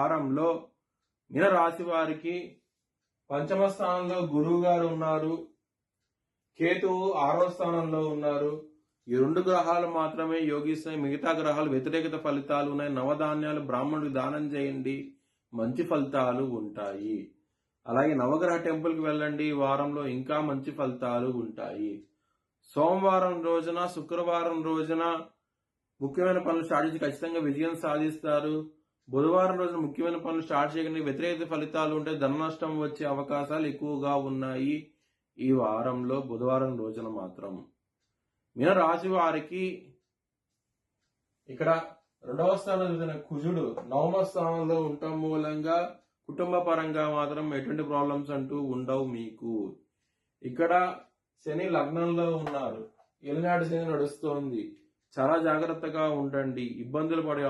వారంలో మీన రాశి వారికి పంచమ స్థానంలో గురువు గారు ఉన్నారు, కేతువు 6వ స్థానంలో ఉన్నారు. ఈ 2 గ్రహాలు మాత్రమే యోగిస్తాయి. మిగతా గ్రహాలు వ్యతిరేకత ఫలితాలు ఉన్నాయి. నవధాన్యాలు బ్రాహ్మణుడికి దానం చేయండి, మంచి ఫలితాలు ఉంటాయి. అలాగే నవగ్రహ టెంపుల్కి వెళ్ళండి, ఈ వారంలో ఇంకా మంచి ఫలితాలు ఉంటాయి. సోమవారం రోజున, శుక్రవారం రోజున ముఖ్యమైన పనులు స్టార్ట్ చేసి ఖచ్చితంగా విజయం సాధిస్తారు. బుధవారం రోజున ముఖ్యమైన పనులు స్టార్ట్ చేయకుండా వ్యతిరేక ఫలితాలు ఉంటే ధన నష్టం వచ్చే అవకాశాలు ఎక్కువగా ఉన్నాయి. ఈ వారంలో బుధవారం రోజున మాత్రం మీన రాశి వారికి ఇక్కడ 2వ స్థానంలో కుజుడు 9వ స్థానంలో ఉండటం మూలంగా కుటుంబ పరంగా మాత్రం ఎటువంటి ప్రాబ్లమ్స్ అంటూ ఉండవు మీకు. ఇక్కడ శని లగ్నంలో ఉన్నారు, ఏలినాటి శని నడుస్తోంది. చాలా జాగ్రత్తగా ఉండండి, ఇబ్బందులు పడే